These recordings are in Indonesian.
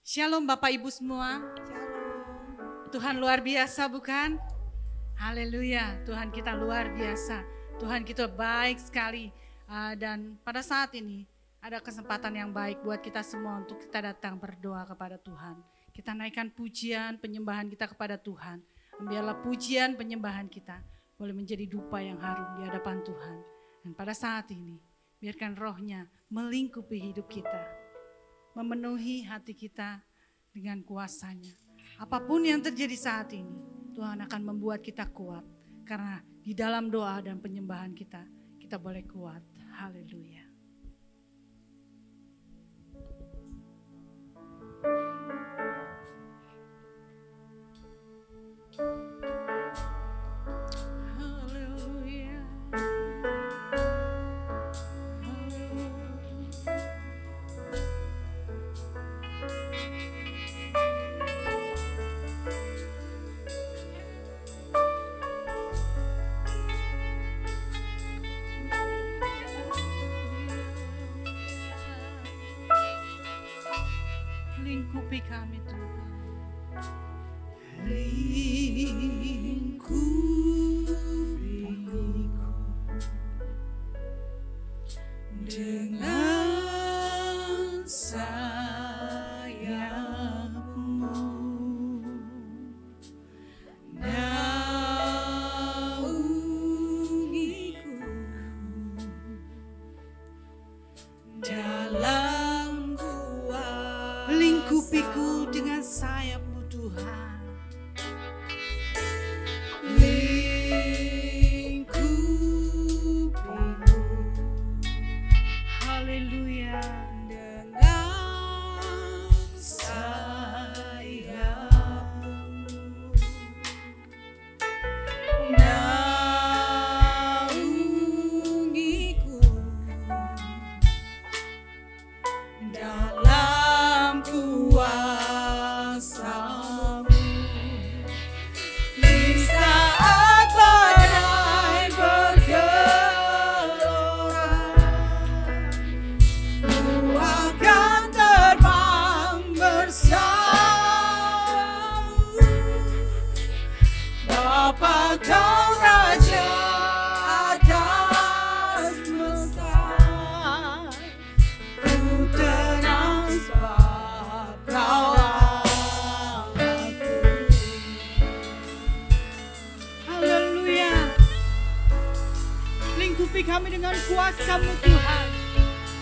Shalom Bapak Ibu semua. Shalom. Tuhan luar biasa bukan? Haleluya, Tuhan kita luar biasa. Tuhan kita baik sekali. Dan pada saat ini ada kesempatan yang baik buat kita semua untuk kita datang berdoa kepada Tuhan. Kita naikkan pujian, penyembahan kita kepada Tuhan. Biarlah pujian, penyembahan kita boleh menjadi dupa yang harum di hadapan Tuhan. Dan pada saat ini, biarkan rohnya melingkupi hidup kita. Memenuhi hati kita dengan kuasanya. Apapun yang terjadi saat ini, Tuhan akan membuat kita kuat. Karena di dalam doa dan penyembahan kita, kita boleh kuat. Haleluya. Lingkupi kami Tuhan. Lingkupiku dengan sayap-Mu, naungiku dalam kuasa. Lingkupiku dengan sayap-Mu Tuhan. Lingkupiku Haleluya. dengan sayap-Mu, naungiku dalam kuasa-Mu. Di saat badai bergelora, Ku akan terbang bersamamu. Bapa, Kau Raja atas semesta. Ku tenang sebab Kau Allahku. Haleluya. Lingkupi kami dengan kuasa-Mu Tuhan.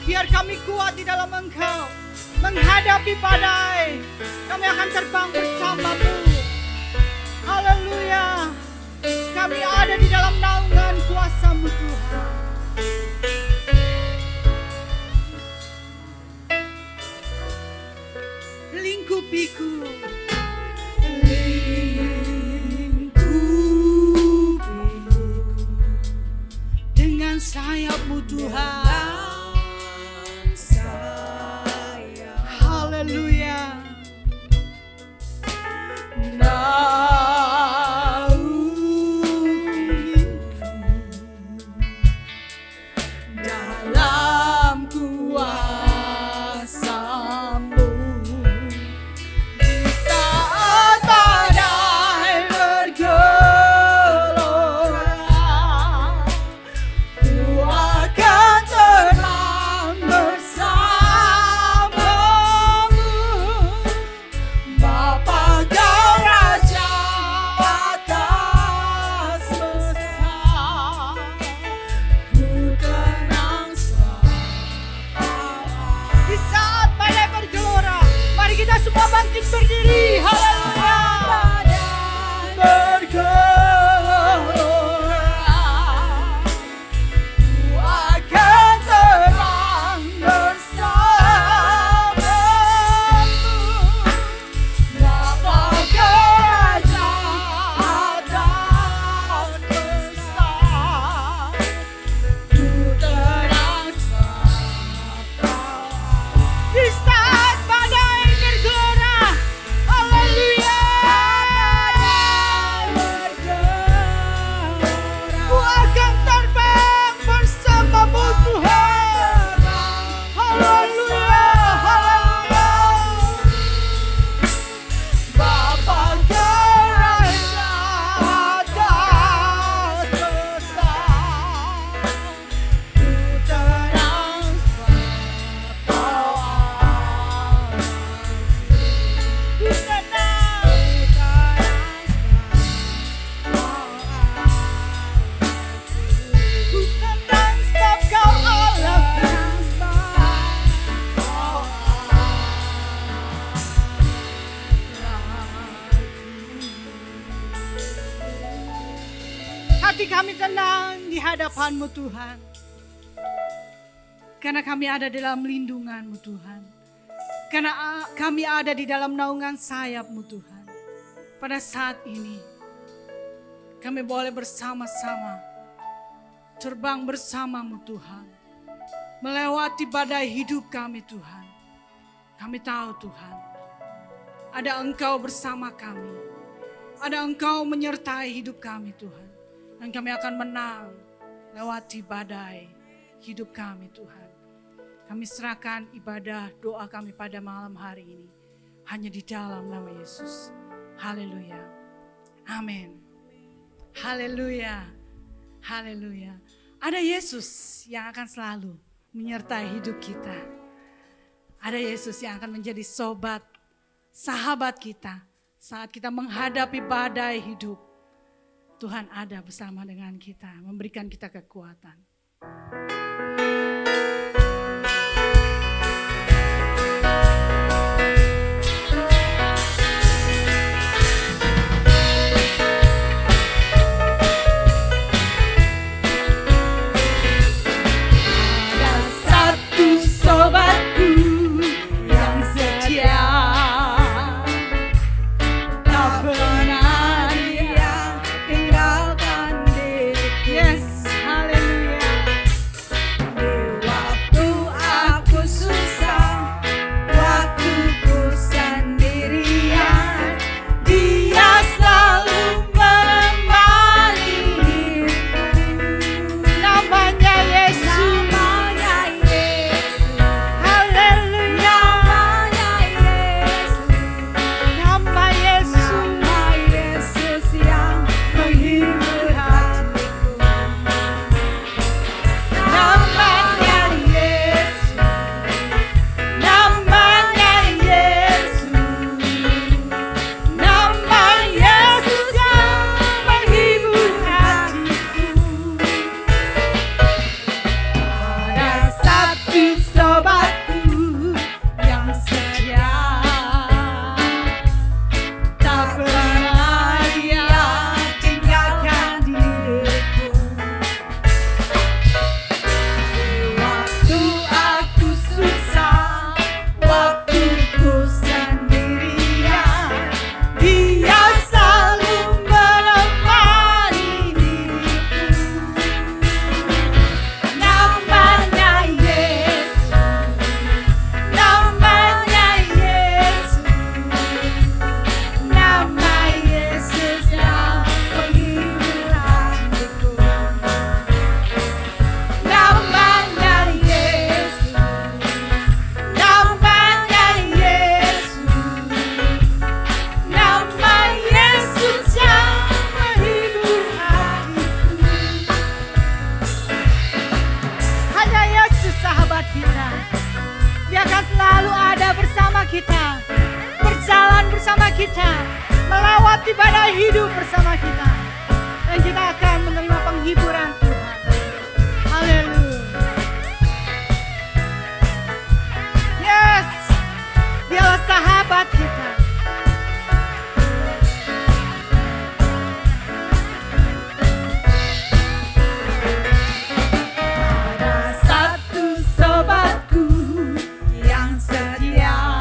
Biar kami kuat di dalam Engkau. Menghadapi badai, kami akan terbang bersama-Mu. Haleluya. Kami ada di dalam naungan kuasa-Mu Tuhan. Lingkupiku. Lingkupiku Dengan sayap-Mu Tuhan. dengan sayap. Haleluya. Naungiku dalam kuasa-Mu. Di saat badai bergelora, Ku akan hati kami tenang di hadapan-Mu Tuhan. Karena kami ada dalam lindungan-Mu Tuhan. Karena kami ada di dalam naungan sayap-Mu Tuhan. Pada saat ini kami boleh bersama-sama terbang bersama-Mu Tuhan. Melewati badai hidup kami Tuhan. Kami tahu Tuhan, ada Engkau bersama kami. Ada Engkau menyertai hidup kami Tuhan. Dan kami akan menang lewati badai hidup kami Tuhan. Kami serahkan ibadah doa kami pada malam hari ini. Hanya di dalam nama Yesus. Haleluya. Amin. Haleluya. Haleluya. Ada Yesus yang akan selalu menyertai hidup kita. Ada Yesus yang akan menjadi sobat, sahabat kita. Saat kita menghadapi badai hidup, Tuhan ada bersama dengan kita, memberikan kita kekuatan. Melewati badai hidup bersama kita. Dan kita akan menerima penghiburan Tuhan. Haleluya. Yes. Dialah sahabat kita. Ada satu sobatku yang setia.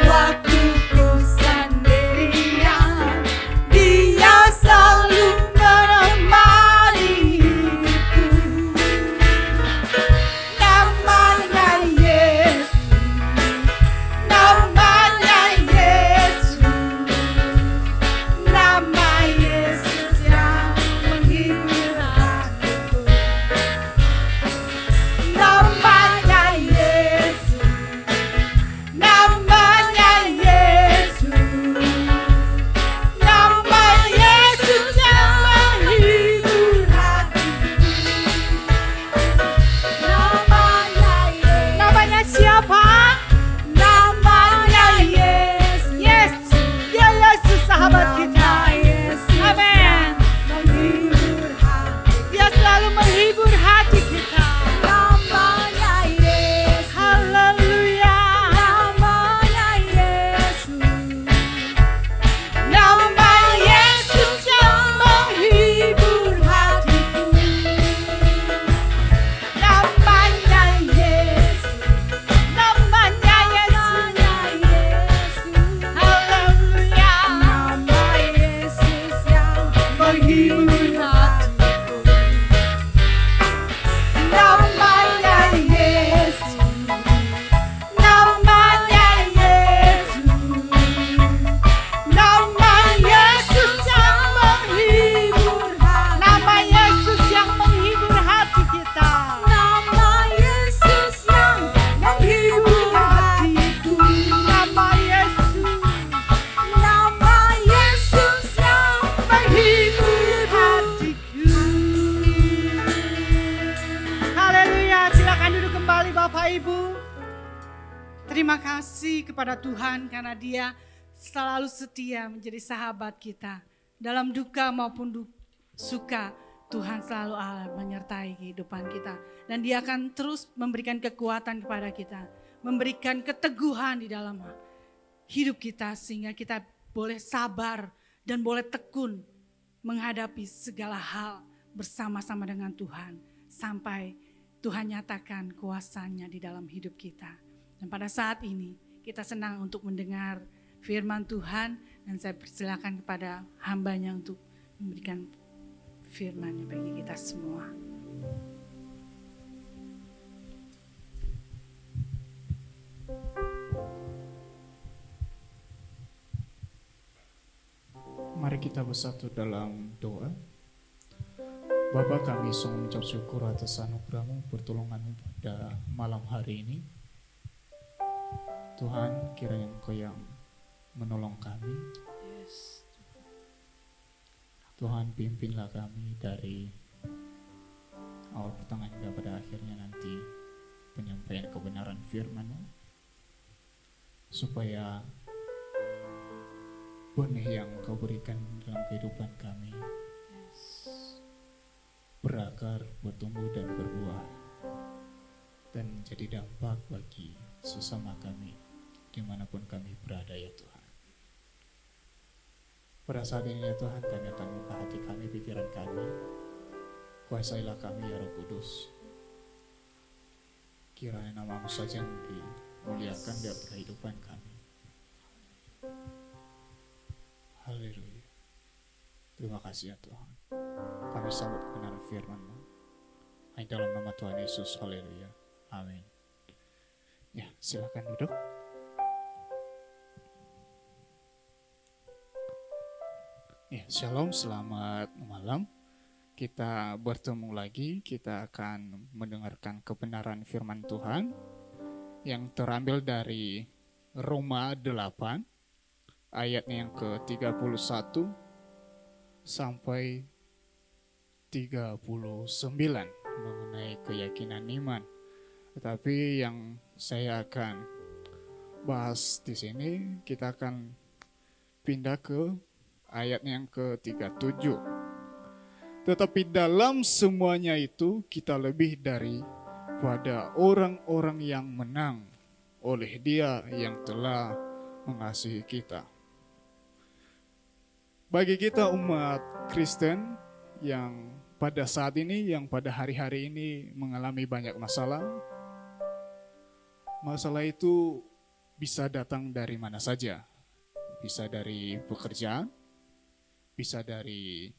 Waktuku sendirian, Terima kasih kepada Tuhan karena Dia selalu setia menjadi sahabat kita. Dalam duka maupun suka, Tuhan selalu Allah menyertai kehidupan kita. Dan Dia akan terus memberikan kekuatan kepada kita. Memberikan keteguhan di dalam hidup kita sehingga kita boleh sabar dan boleh tekun menghadapi segala hal bersama-sama dengan Tuhan. Sampai Tuhan nyatakan kuasanya di dalam hidup kita. Dan pada saat ini kita senang untuk mendengar firman Tuhan. Dan saya persilakan kepada hambanya untuk memberikan firman-Nya bagi kita semua. Mari kita bersatu dalam doa. Bapa, kami sungguh mengucap syukur atas anugerah-Mu, pertolongan-Mu pada malam hari ini. Tuhan, kiranya Engkau yang menolong kami. Tuhan, pimpinlah kami dari awal pertengahan hingga pada akhirnya nanti penyampaian kebenaran firman-Mu, supaya benih yang Kau berikan dalam kehidupan kami berakar, bertumbuh dan berbuah, dan menjadi dampak bagi sesama kami dimanapun kami berada ya Tuhan. Pada saat ini ya Tuhan, kami akan buka hati kami, pikiran kami. Kuasailah kami ya Roh Kudus. Kiranya nama-Mu saja yang dimuliakan dalam kehidupan kami. Haleluya. Terima kasih ya Tuhan. Kami sambut kebenaran firman-Mu. Hanya dalam nama Tuhan Yesus. Haleluya. Amin. Ya, silakan duduk. Ya, shalom, selamat malam. Kita bertemu lagi, kita akan mendengarkan kebenaran firman Tuhan yang terambil dari Roma 8, ayatnya yang ke-31 sampai 39 mengenai keyakinan iman. Tetapi yang saya akan bahas di sini, kita akan pindah ke ayat yang ke-37. Tetapi dalam semuanya itu kita lebih daripada orang-orang yang menang oleh Dia yang telah mengasihi kita. Bagi kita umat Kristen yang pada saat ini, yang pada hari-hari ini mengalami banyak masalah, masalah itu bisa datang dari mana saja. Bisa dari pekerjaan, bisa dari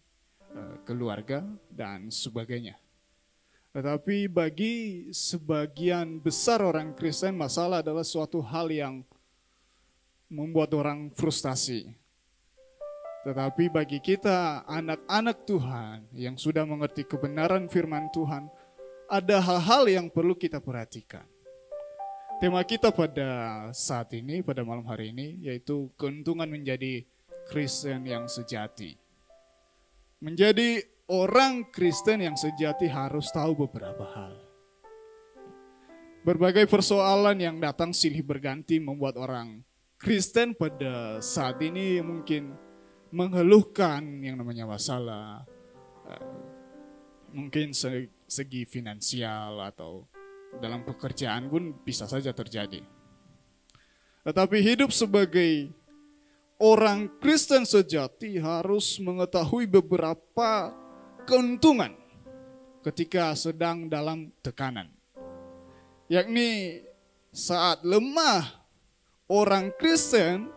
keluarga, dan sebagainya. Tetapi bagi sebagian besar orang Kristen, masalah adalah suatu hal yang membuat orang frustasi. Tetapi bagi kita, anak-anak Tuhan yang sudah mengerti kebenaran firman Tuhan, ada hal-hal yang perlu kita perhatikan. Tema kita pada saat ini, pada malam hari ini, yaitu keuntungan menjadi Kristen yang sejati. Menjadi orang Kristen yang sejati harus tahu beberapa hal. Berbagai persoalan yang datang silih berganti membuat orang Kristen pada saat ini mungkin mengeluhkan yang namanya masalah. Mungkin segi finansial atau dalam pekerjaan pun bisa saja terjadi. Tetapi hidup sebagai orang Kristen sejati harus mengetahui beberapa keuntungan ketika sedang dalam tekanan. Yakni saat lemah, orang Kristen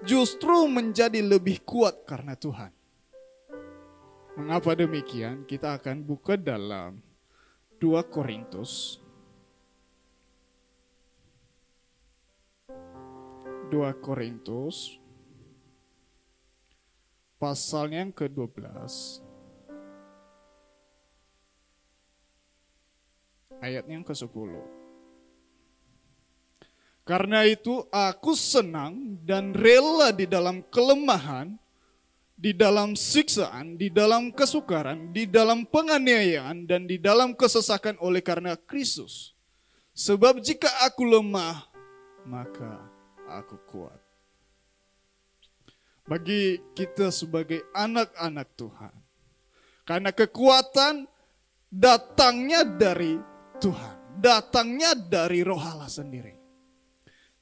justru menjadi lebih kuat karena Tuhan. Mengapa demikian? Kita akan buka dalam 2 Korintus. 2 Korintus pasalnya yang ke-12 ayatnya yang ke-10. Karena itu aku senang dan rela di dalam kelemahan, di dalam siksaan, di dalam kesukaran, di dalam penganiayaan, dan di dalam kesesakan oleh karena Kristus. Sebab jika aku lemah, maka aku kuat. Bagi kita sebagai anak-anak Tuhan, karena kekuatan datangnya dari Tuhan, datangnya dari Roh Allah sendiri.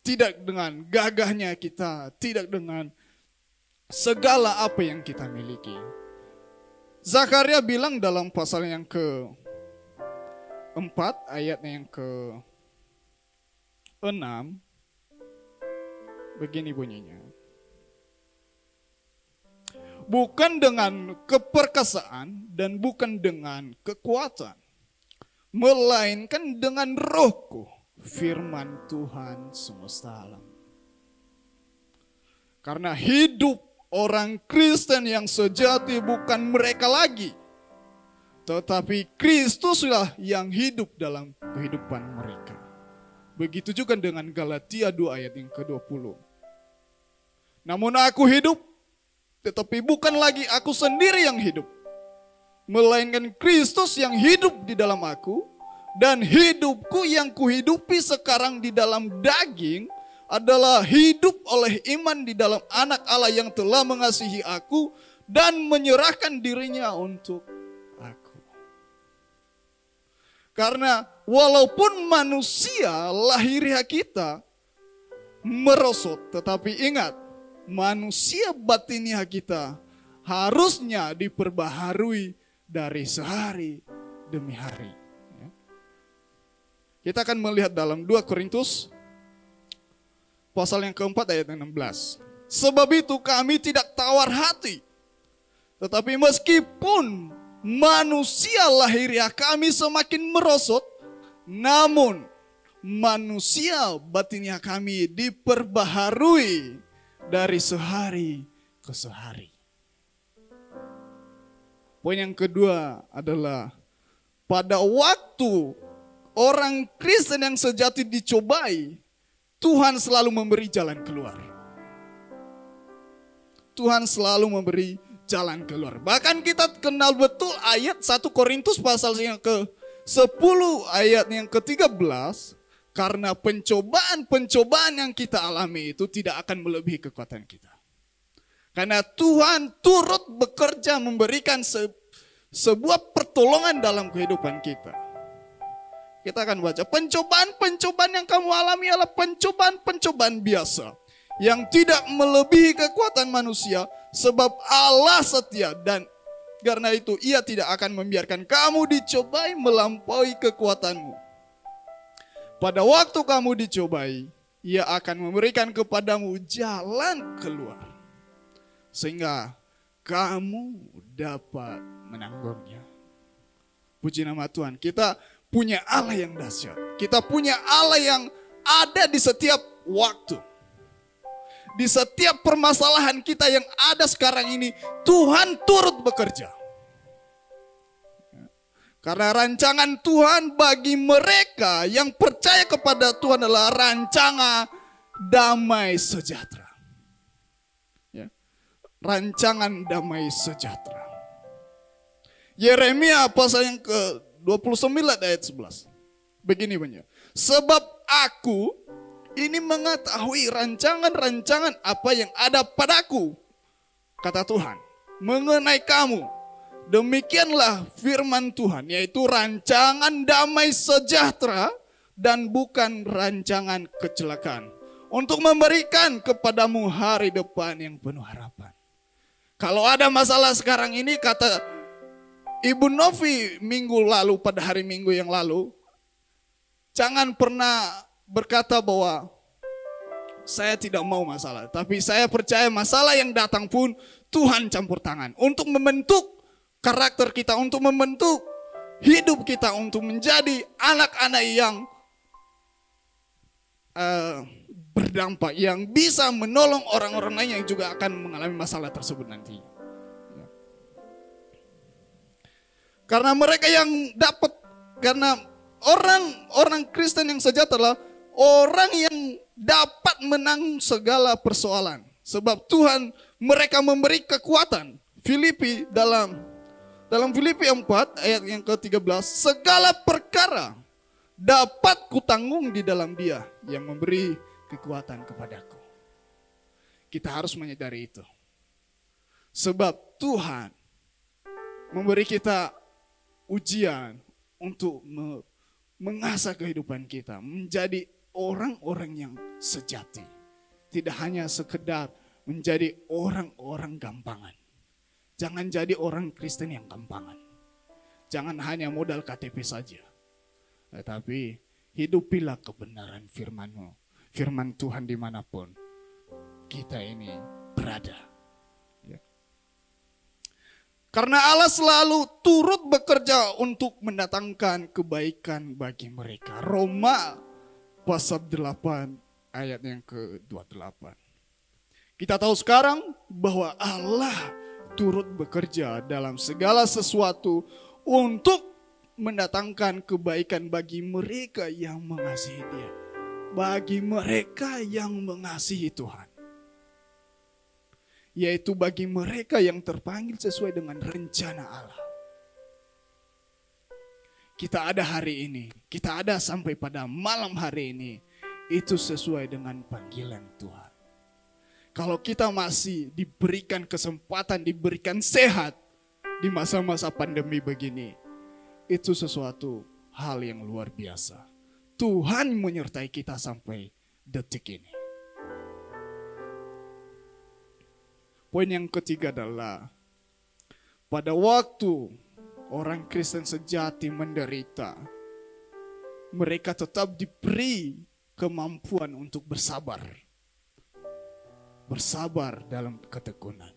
Tidak dengan gagahnya kita, tidak dengan segala apa yang kita miliki. Zakaria bilang dalam pasal yang ke-4, ayatnya yang ke-6, begini bunyinya. Bukan dengan keperkasaan dan bukan dengan kekuatan, melainkan dengan Rohku, firman Tuhan semesta alam. Karena hidup orang Kristen yang sejati bukan mereka lagi, tetapi Kristuslah yang hidup dalam kehidupan mereka. Begitu juga dengan Galatia 2 ayat yang ke-20. Namun aku hidup, tetapi bukan lagi aku sendiri yang hidup, melainkan Kristus yang hidup di dalam aku. Dan hidupku yang kuhidupi sekarang di dalam daging adalah hidup oleh iman di dalam Anak Allah yang telah mengasihi aku dan menyerahkan dirinya untuk aku. Karena walaupun manusia lahiriah kita merosot, tetapi ingat, manusia batiniah kita harusnya diperbaharui dari sehari demi hari. Kita akan melihat dalam 2 Korintus pasal yang ke-4 ayat 16. Sebab itu kami tidak tawar hati, tetapi meskipun manusia lahiriah kami semakin merosot, namun manusia batiniah kami diperbaharui dari sehari ke sehari. Poin yang kedua adalah pada waktu orang Kristen yang sejati dicobai, Tuhan selalu memberi jalan keluar. Tuhan selalu memberi jalan keluar. Bahkan kita kenal betul ayat 1 Korintus pasal yang ke-10 ayat yang ke-13. Karena pencobaan-pencobaan yang kita alami itu tidak akan melebihi kekuatan kita. Karena Tuhan turut bekerja memberikan sebuah pertolongan dalam kehidupan kita. Kita akan baca, pencobaan-pencobaan yang kamu alami adalah pencobaan-pencobaan biasa. Yang tidak melebihi kekuatan manusia, sebab Allah setia dan karena itu Ia tidak akan membiarkan kamu dicobai melampaui kekuatanmu. Pada waktu kamu dicobai, Ia akan memberikan kepadamu jalan keluar, sehingga kamu dapat menanggungnya. Puji nama Tuhan, kita punya Allah yang dahsyat. Kita punya Allah yang ada di setiap waktu. Di setiap permasalahan kita yang ada sekarang ini, Tuhan turut bekerja. Karena rancangan Tuhan bagi mereka yang percaya kepada Tuhan adalah rancangan damai sejahtera. Ya. Rancangan damai sejahtera. Yeremia pasal yang ke-29 ayat 11. Begini banyak. Sebab aku ini mengetahui rancangan-rancangan apa yang ada padaku, kata Tuhan, mengenai kamu. Demikianlah firman Tuhan, yaitu rancangan damai sejahtera dan bukan rancangan kecelakaan, untuk memberikan kepadamu hari depan yang penuh harapan. Kalau ada masalah sekarang ini, kata Ibu Novi minggu lalu, pada hari Minggu yang lalu, jangan pernah berkata bahwa saya tidak mau masalah. Tapi saya percaya masalah yang datang pun Tuhan campur tangan untuk membentuk karakter kita, untuk membentuk hidup kita, untuk menjadi anak-anak yang berdampak, yang bisa menolong orang-orang lain yang juga akan mengalami masalah tersebut nanti. Karena mereka yang dapat, karena orang Kristen yang sejati adalah orang yang dapat menang segala persoalan. Sebab Tuhan mereka memberi kekuatan. Filipi dalam Filipi 4 ayat yang ke-13, segala perkara dapat kutanggung di dalam Dia yang memberi kekuatan kepadaku. Kita harus menyadari itu. Sebab Tuhan memberi kita ujian untuk mengasah kehidupan kita. Menjadi orang-orang yang sejati. Tidak hanya sekedar menjadi orang-orang gampangan. Jangan jadi orang Kristen yang gampangan. Jangan hanya modal KTP saja. Tetapi hidupilah kebenaran firman-Mu. Firman Tuhan dimanapun kita ini berada. Ya. Karena Allah selalu turut bekerja untuk mendatangkan kebaikan bagi mereka. Roma pasal 8 ayat yang ke-28. Kita tahu sekarang bahwa Allah turut bekerja dalam segala sesuatu untuk mendatangkan kebaikan bagi mereka yang mengasihi Dia. Bagi mereka yang mengasihi Tuhan. Yaitu bagi mereka yang terpanggil sesuai dengan rencana Allah. Kita ada hari ini, kita ada sampai pada malam hari ini, itu sesuai dengan panggilan Tuhan. Kalau kita masih diberikan kesempatan, diberikan sehat di masa-masa pandemi begini, itu sesuatu hal yang luar biasa. Tuhan menyertai kita sampai detik ini. Poin yang ketiga adalah pada waktu orang Kristen sejati menderita, mereka tetap diberi kemampuan untuk bersabar. Bersabar dalam ketekunan.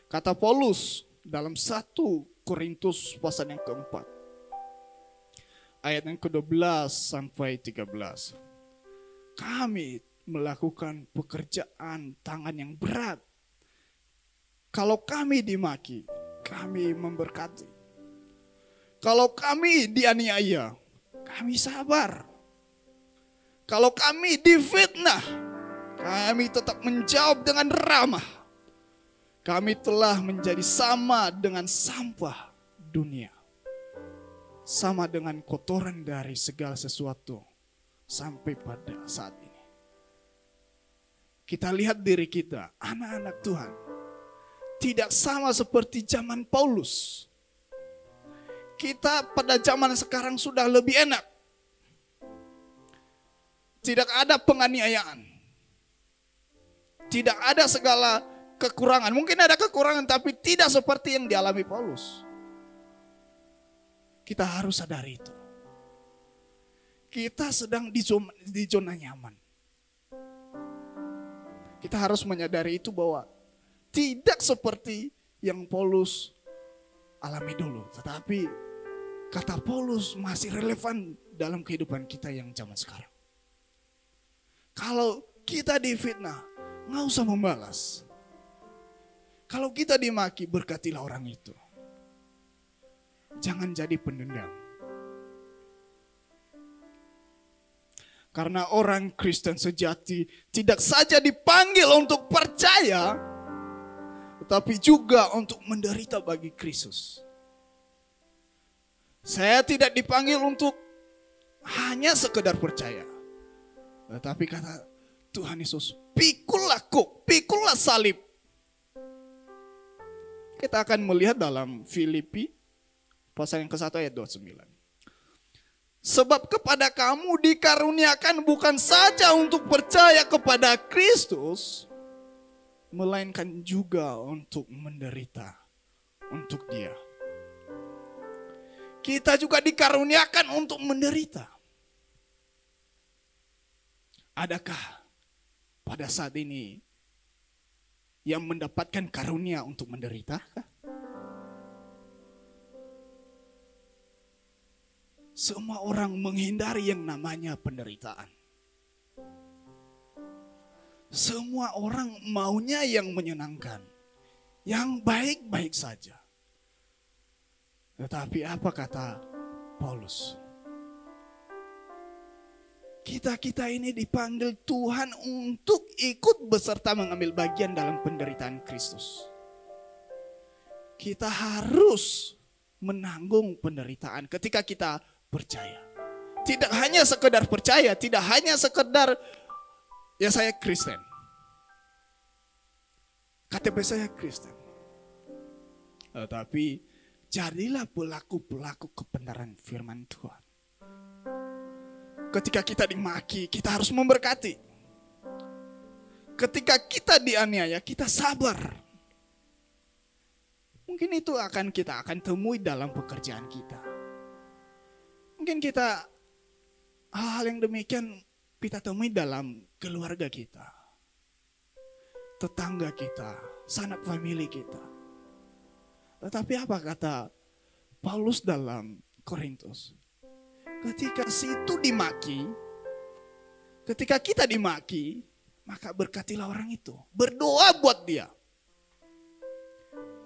Kata Paulus dalam 1 Korintus pasal yang keempat, ayat yang ke-12 sampai 13. Kami melakukan pekerjaan tangan yang berat. Kalau kami dimaki, kami memberkati. Kalau kami dianiaya, kami sabar. Kalau kami difitnah, kami tetap menjawab dengan ramah. Kami telah menjadi sama dengan sampah dunia. Sama dengan kotoran dari segala sesuatu sampai pada saat ini. Kita lihat diri kita, anak-anak Tuhan, tidak sama seperti zaman Paulus. Kita pada zaman sekarang sudah lebih enak. Tidak ada penganiayaan. Tidak ada segala kekurangan. Mungkin ada kekurangan tapi tidak seperti yang dialami Paulus. Kita harus sadari itu. Kita sedang di zona nyaman. Kita harus menyadari itu bahwa tidak seperti yang Paulus alami dulu. Tetapi kata Paulus masih relevan dalam kehidupan kita yang zaman sekarang. Kalau kita difitnah, nggak usah membalas. Kalau kita dimaki, berkatilah orang itu. Jangan jadi pendendam. Karena orang Kristen sejati tidak saja dipanggil untuk percaya, tetapi juga untuk menderita bagi Kristus. Saya tidak dipanggil untuk hanya sekedar percaya. Tetapi kata Tuhan Yesus, pikullah salib. Kita akan melihat dalam Filipi pasal yang ke-1 ayat 29. Sebab kepada kamu dikaruniakan bukan saja untuk percaya kepada Kristus, melainkan juga untuk menderita untuk Dia. Kita juga dikaruniakan untuk menderita. Adakah pada saat ini yang mendapatkan karunia untuk menderita? Semua orang menghindari yang namanya penderitaan. Semua orang maunya yang menyenangkan, yang baik-baik saja. Tetapi apa kata Paulus? Kita ini dipanggil Tuhan untuk ikut beserta mengambil bagian dalam penderitaan Kristus. Kita harus menanggung penderitaan ketika kita percaya. Tidak hanya sekedar percaya, tidak hanya sekedar ya saya Kristen. KTP saya Kristen. Tetapi jadilah pelaku-pelaku kebenaran firman Tuhan. Ketika kita dimaki, kita harus memberkati. Ketika kita dianiaya, kita sabar. Mungkin itu kita akan temui dalam pekerjaan kita. Mungkin kita hal yang demikian kita temui dalam keluarga kita, tetangga kita, sanak famili kita. Tetapi apa kata Paulus dalam Korintus? Ketika situ dimaki, ketika kita dimaki, maka berkatilah orang itu. Berdoa buat dia.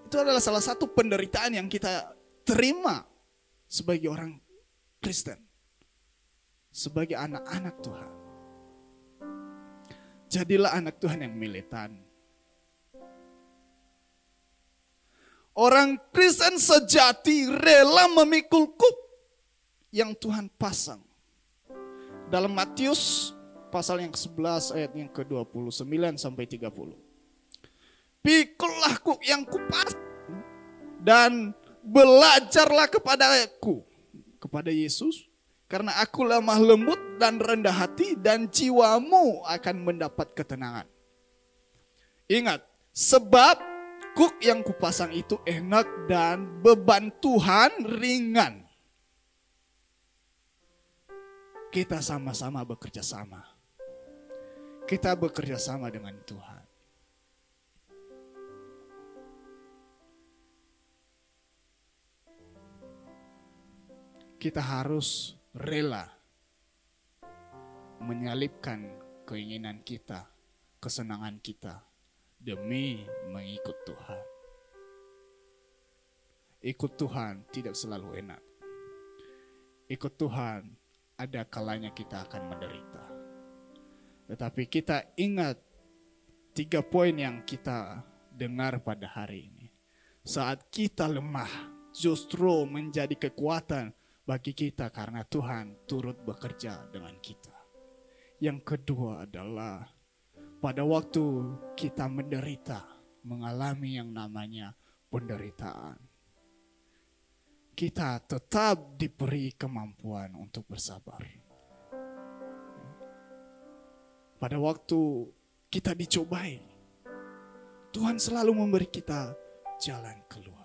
Itu adalah salah satu penderitaan yang kita terima sebagai orang Kristen. Sebagai anak-anak Tuhan. Jadilah anak Tuhan yang militan. Orang Kristen sejati rela memikul kuk yang Tuhan pasang. Dalam Matius pasal yang ke-11 ayat yang ke-29 sampai 30. Pikullah kuk yang kupasang dan belajarlah kepadaku, kepada Yesus. Karena aku lemah lembut dan rendah hati dan jiwamu akan mendapat ketenangan. Ingat, sebab kuk yang kupasang itu enak dan beban Tuhan ringan. Kita sama-sama bekerja sama. Kita bekerja sama dengan Tuhan. Kita harus rela menyalipkan keinginan kita, kesenangan kita demi mengikut Tuhan. Ikut Tuhan tidak selalu enak. Ikut Tuhan ada kalanya kita akan menderita. Tetapi kita ingat 3 poin yang kita dengar pada hari ini. Saat kita lemah, justru menjadi kekuatan bagi kita karena Tuhan turut bekerja dengan kita. Yang kedua adalah pada waktu kita menderita, mengalami yang namanya penderitaan, kita tetap diberi kemampuan untuk bersabar. Pada waktu kita dicobai, Tuhan selalu memberi kita jalan keluar.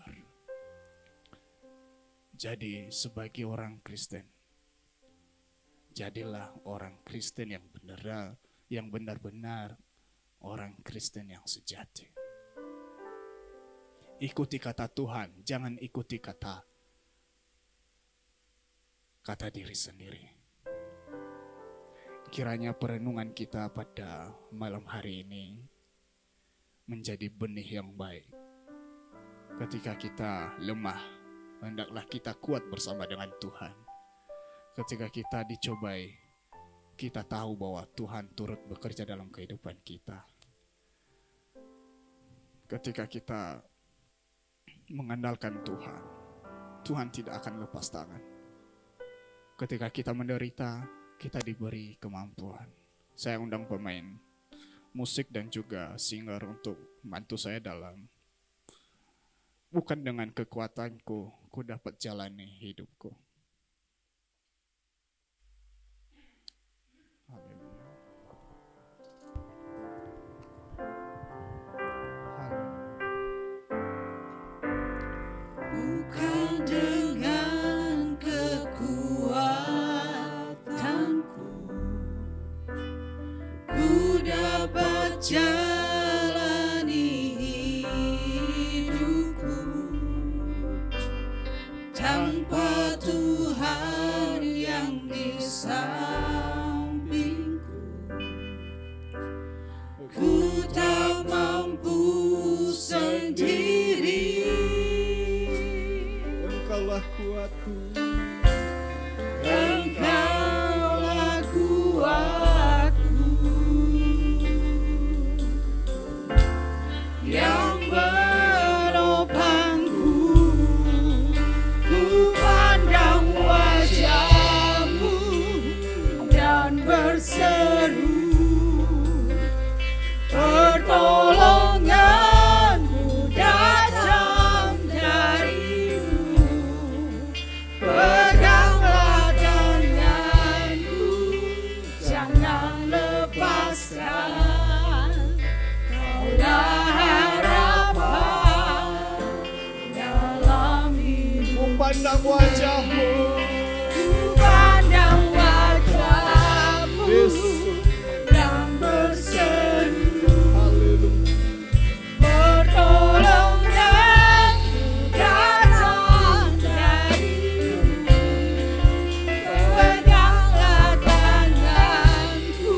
Jadi sebagai orang Kristen, jadilah orang Kristen yang benar-benar orang Kristen yang sejati. Ikuti kata Tuhan, jangan ikuti kata diri sendiri. Kiranya perenungan kita pada malam hari ini menjadi benih yang baik. Ketika kita lemah, hendaklah kita kuat bersama dengan Tuhan. Ketika kita dicobai, kita tahu bahwa Tuhan turut bekerja dalam kehidupan kita. Ketika kita mengandalkan Tuhan, Tuhan tidak akan lepas tangan. Ketika kita menderita, kita diberi kemampuan. Saya undang pemain musik dan juga singer untuk membantu saya dalam bukan dengan kekuatanku, ku dapat jalani hidupku. Haleluya. Bukan dengan kekuatanku, ku dapat jalani hidupku. Tanpa Tuhan yang di sampingku, ku tak mampu sendiri. Engkaulah kuatku, Engkaulah kuatku, yang menopangku. Ku pandang wajah-Mu, pandang wajah-Mu. Ku pandang wajah-Mu dan berseru. Haleluya. Pertolongan datang dari-Mu. Peganglah tanganku,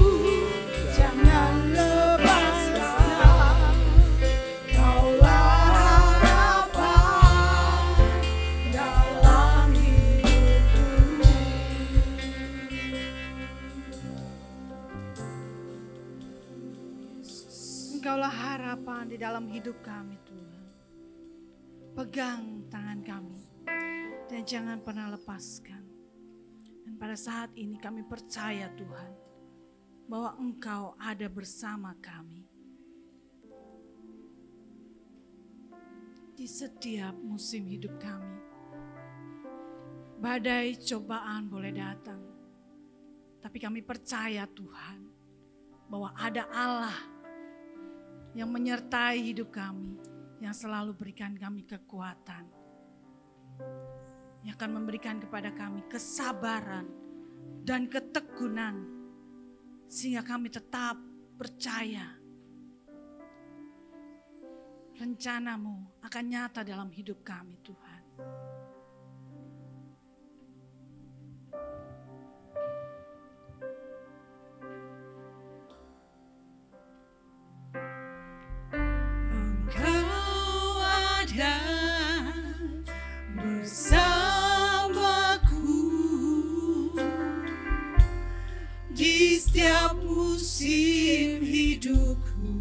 jangan lepaskan. Kaulah harapan dalam hidupku. Engkaulah harapan di dalam hidup kami Tuhan. Pegang tangan kami dan jangan pernah lepaskan. Dan pada saat ini kami percaya Tuhan bahwa Engkau ada bersama kami. Di setiap musim hidup kami. Badai cobaan boleh datang. Tapi kami percaya Tuhan bahwa ada Allah yang menyertai hidup kami, yang selalu berikan kami kekuatan, yang akan memberikan kepada kami kesabaran dan ketekunan, sehingga kami tetap percaya rencana-Mu akan nyata dalam hidup kami Tuhan. Engkau ada bersamaku di setiap musim hidupku.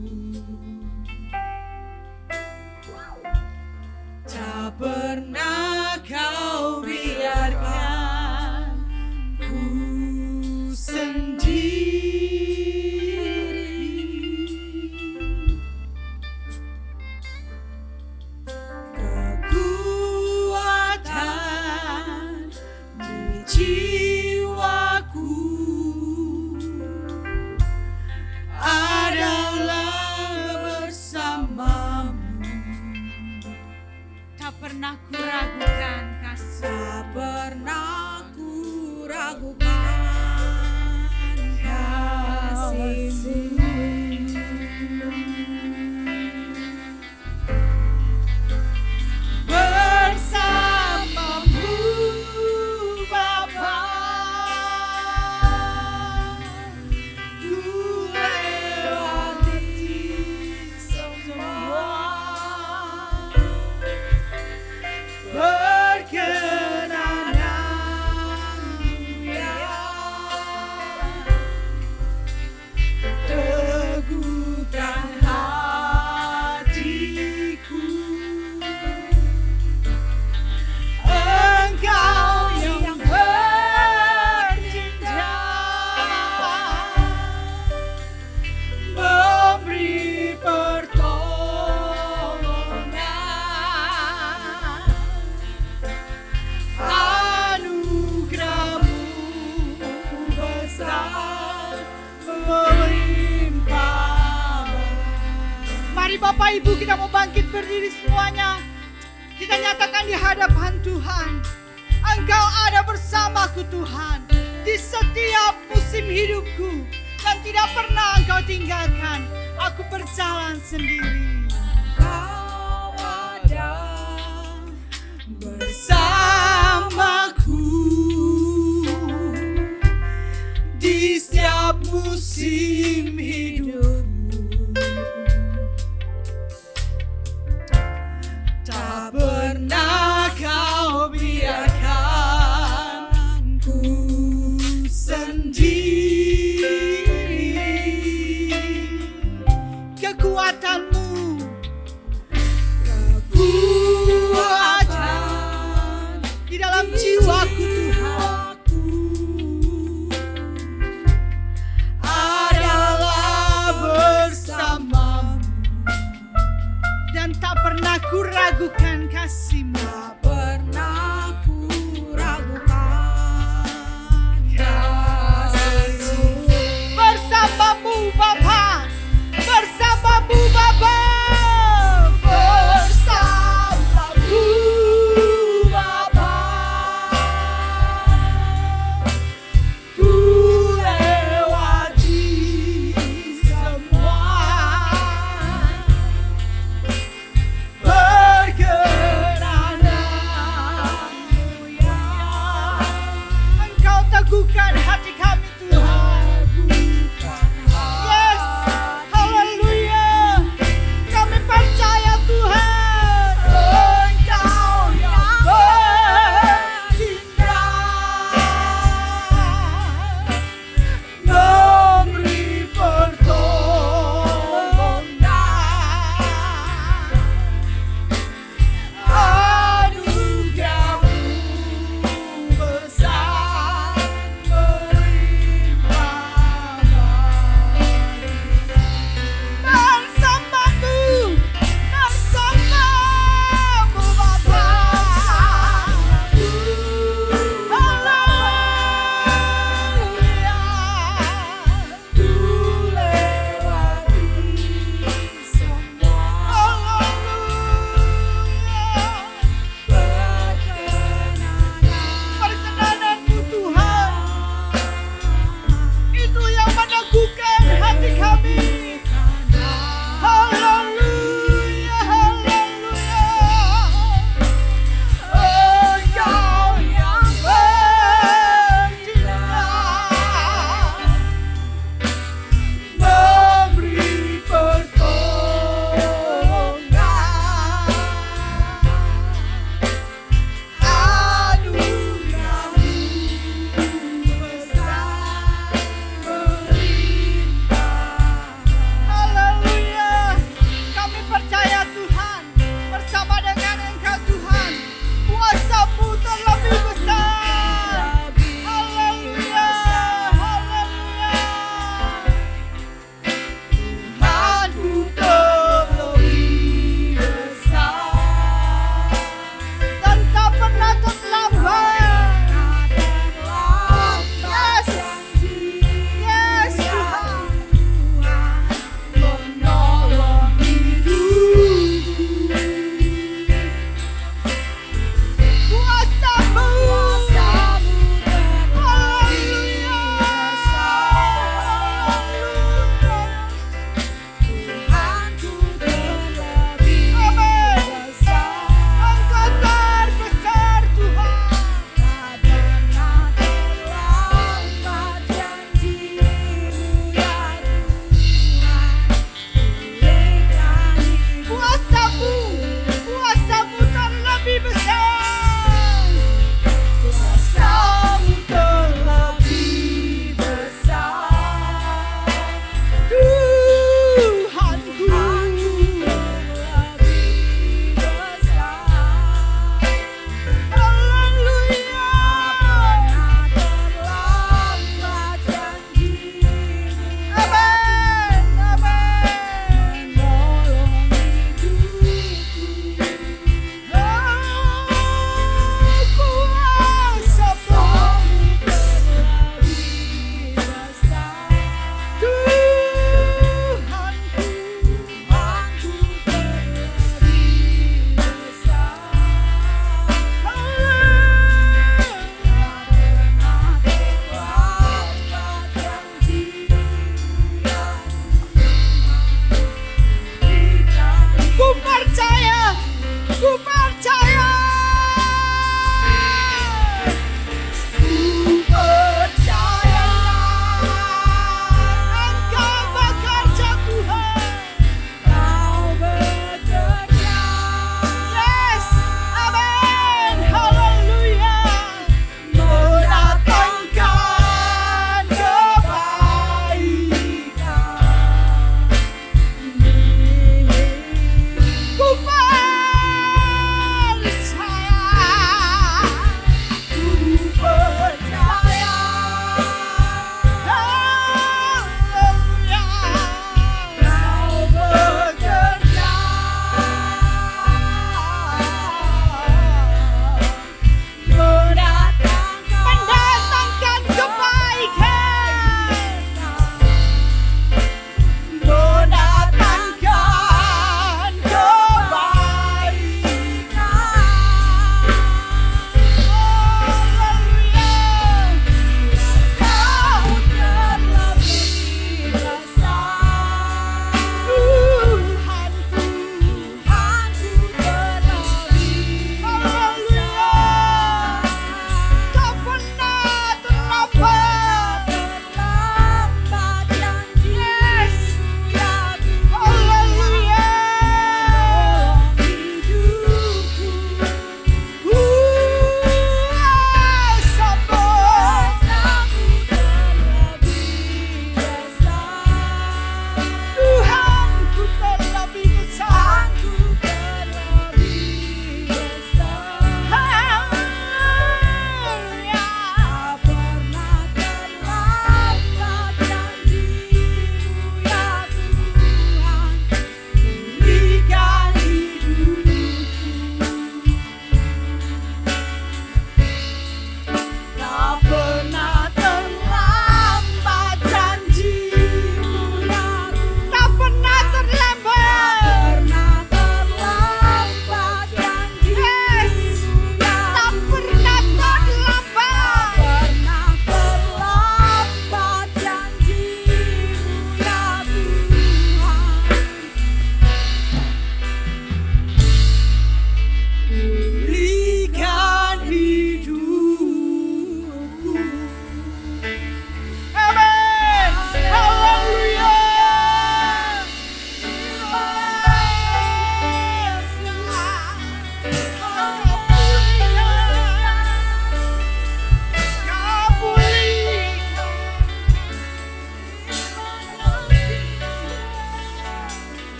Tak pernah Kau biarkan ku sendiri. Kekuatan di jiwaku adalah bersamamu. Tak pernah ku ragukan kasih. Tak pernah ku ragukan kasih-Mu. Bersamamu Bapa, ku lewati semua. Berkenan-Mu ya, teguhkan hatiku. Engkau yang bertindak, memberi pertolongan. Anugerah-Mu besar melimpah. Mari Bapak Ibu kita mau bangkit berdiri semuanya. Kita nyatakan di hadapan Tuhan. Engkau ada bersamaku Tuhan. Di setiap musim hidupku. Dan tidak pernah Engkau tinggalkan. Aku berjalan sendiri. Kau ada bersamaku di setiap musim hidupku. Tak pernah Kau biarkan ku sendiri. Kekuatan-Mu. Kekuatan Di dalam jiwaku Tuhan. adalah bersamamu. Dan tak pernah ku ragukan kasih-Mu. Tak pernah ku ragukan kasih-Mu. Bersamamu Bapa. Bersamamu Bapa. Bersamamu Bapa, Ku percaya. Ku percaya. Engkau bekerja Tuhan. Kau bekerja. Yes, amin, haleluya. Mendatangkan kebaikan. Ku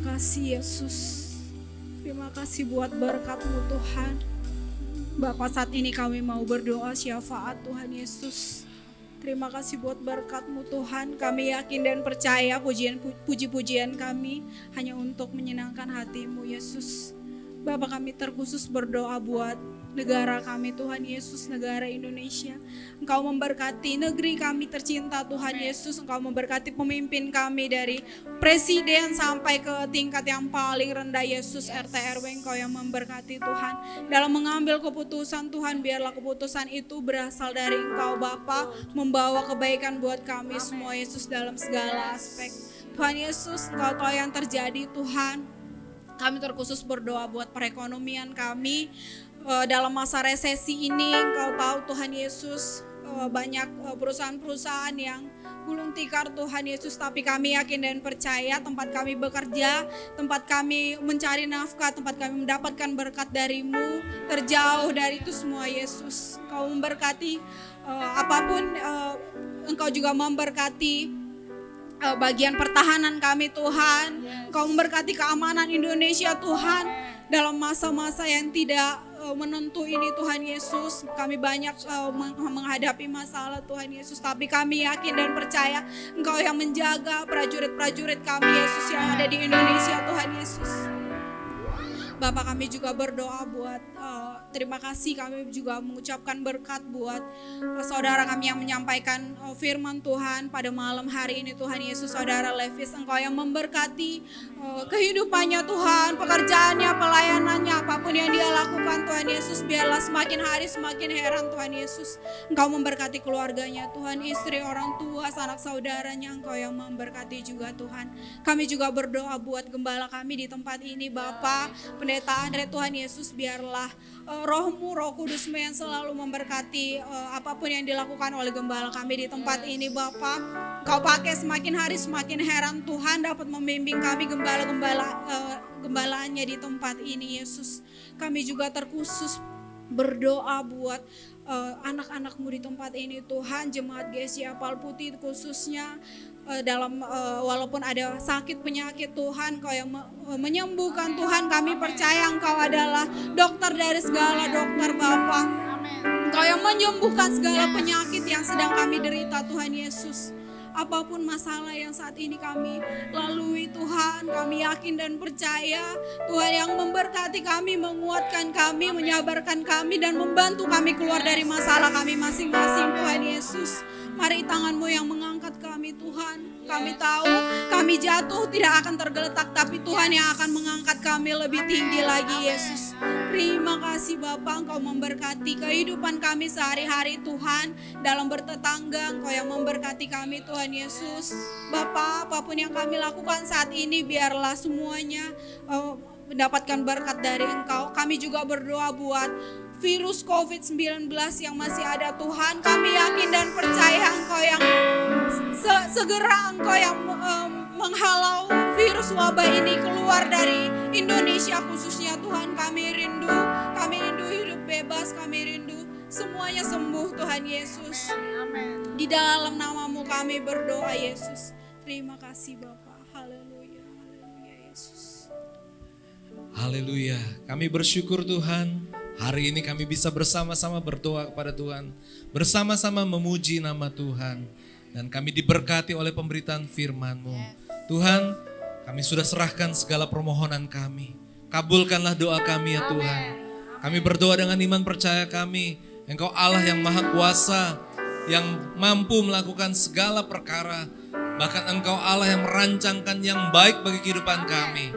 kasih Yesus. Terima kasih buat berkat-Mu Tuhan. Bapa, saat ini kami mau berdoa syafaat Tuhan Yesus. Terima kasih buat berkat-Mu Tuhan. Kami yakin dan percaya puji-pujian kami hanya untuk menyenangkan hati-Mu Yesus. Bapa, kami terkhusus berdoa buat negara kami Tuhan Yesus, negara Indonesia. Engkau memberkati negeri kami tercinta Tuhan Yesus. Engkau memberkati pemimpin kami dari presiden sampai ke tingkat yang paling rendah Yesus, RT RW. Engkau yang memberkati Tuhan. Dalam mengambil keputusan Tuhan, biarlah keputusan itu berasal dari Engkau Bapa, membawa kebaikan buat kami semua Yesus dalam segala aspek. Tuhan Yesus, Engkau tahu yang terjadi Tuhan. Kami terkhusus berdoa buat perekonomian kami. Dalam masa resesi ini, Engkau tahu Tuhan Yesus, banyak perusahaan-perusahaan yang gulung tikar Tuhan Yesus. Tapi kami yakin dan percaya tempat kami bekerja, tempat kami mencari nafkah, tempat kami mendapatkan berkat dari-Mu, terjauh dari itu semua Yesus. Engkau memberkati apapun, Engkau juga memberkati bagian pertahanan kami Tuhan. Engkau memberkati keamanan Indonesia Tuhan. Dalam masa-masa yang tidak menentu ini Tuhan Yesus, kami banyak menghadapi masalah Tuhan Yesus. Tapi kami yakin dan percaya Engkau yang menjaga prajurit-prajurit kami Yesus yang ada di Indonesia Tuhan Yesus. Bapak, kami juga berdoa buat terima kasih, kami juga mengucapkan berkat buat saudara kami yang menyampaikan firman Tuhan pada malam hari ini. Tuhan Yesus, saudara Levis, Engkau yang memberkati kehidupannya Tuhan, pekerjaannya, pelayanannya, apapun yang dia lakukan Tuhan Yesus, biarlah semakin hari semakin heran Tuhan Yesus. Engkau memberkati keluarganya Tuhan, istri, orang tua, sanak saudaranya, Engkau yang memberkati juga Tuhan. Kami juga berdoa buat gembala kami di tempat ini Bapa, Pendeta Andre, Tuhan Yesus, biarlah Roh-Mu, Roh Kudus-Mu yang selalu memberkati apapun yang dilakukan oleh gembala kami di tempat ini Bapa. Kau pakai semakin hari semakin heran Tuhan dapat membimbing kami gembalaannya di tempat ini Yesus. Kami juga terkhusus berdoa buat anak-anak-Mu di tempat ini Tuhan, jemaat GSI Apal Putih khususnya dalam walaupun ada sakit penyakit Tuhan, Kau yang menyembuhkan Tuhan. Kami percaya Engkau adalah dokter dari segala dokter Bapa. Engkau yang menyembuhkan segala penyakit yang sedang kami derita Tuhan Yesus. Apapun masalah yang saat ini kami lalui Tuhan, kami yakin dan percaya Tuhan yang memberkati kami, menguatkan kami, menyabarkan kami, dan membantu kami keluar dari masalah kami masing-masing Tuhan Yesus. Mari tangan-Mu yang mengangkat kami Tuhan. Kami tahu kami jatuh tidak akan tergeletak, tapi Tuhan yang akan mengangkat kami lebih tinggi lagi Yesus. Terima kasih Bapa, Engkau memberkati kehidupan kami sehari-hari Tuhan. Dalam bertetangga Engkau yang memberkati kami Tuhan Yesus. Bapa, apapun yang kami lakukan saat ini biarlah semuanya mendapatkan berkat dari Engkau. Kami juga berdoa buat virus COVID-19 yang masih ada Tuhan. Kami yakin dan percaya Engkau yang segera Engkau yang menghalau virus wabah ini keluar dari Indonesia khususnya Tuhan. Kami rindu hidup bebas, kami rindu semuanya sembuh Tuhan Yesus. Di dalam nama-Mu kami berdoa Yesus. Terima kasih Bapa. Haleluya, haleluya Yesus. Haleluya, kami bersyukur Tuhan. Hari ini kami bisa bersama-sama berdoa kepada Tuhan. Bersama-sama memuji nama Tuhan. Dan kami diberkati oleh pemberitaan firman-Mu. Tuhan, kami sudah serahkan segala permohonan kami. Kabulkanlah doa kami ya Tuhan. Kami berdoa dengan iman percaya kami. Engkau Allah yang maha kuasa, yang mampu melakukan segala perkara. Bahkan Engkau Allah yang merancangkan yang baik bagi kehidupan kami.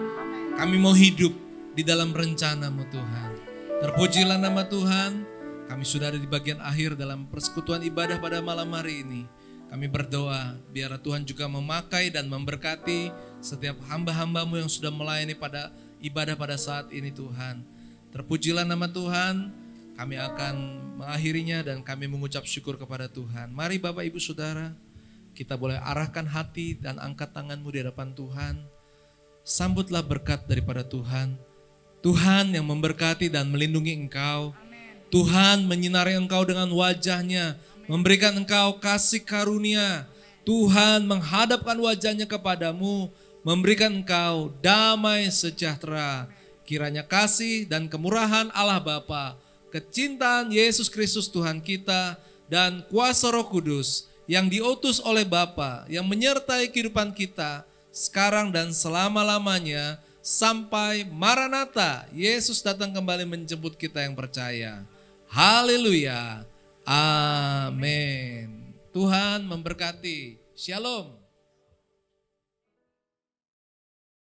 Kami mau hidup di dalam rencana-Mu Tuhan. Terpujilah nama Tuhan. Kami sudah ada di bagian akhir dalam persekutuan ibadah pada malam hari ini. Kami berdoa biar Tuhan juga memakai dan memberkati setiap hamba-hamba-Mu yang sudah melayani pada ibadah pada saat ini Tuhan. Terpujilah nama Tuhan. Kami akan mengakhirinya dan kami mengucap syukur kepada Tuhan. Mari Bapak Ibu Saudara, kita boleh arahkan hati dan angkat tangan-Mu di hadapan Tuhan. Sambutlah berkat daripada Tuhan. Tuhan yang memberkati dan melindungi engkau. Tuhan menyinari engkau dengan wajah-Nya, memberikan engkau kasih karunia. Tuhan menghadapkan wajah-Nya kepadamu, memberikan engkau damai sejahtera. Kiranya kasih dan kemurahan Allah Bapa, kecintaan Yesus Kristus Tuhan kita, dan kuasa Roh Kudus yang diutus oleh Bapa, yang menyertai kehidupan kita sekarang dan selama-lamanya, sampai Maranatha, Yesus datang kembali menjemput kita yang percaya. Haleluya. Amin. Tuhan memberkati. Shalom.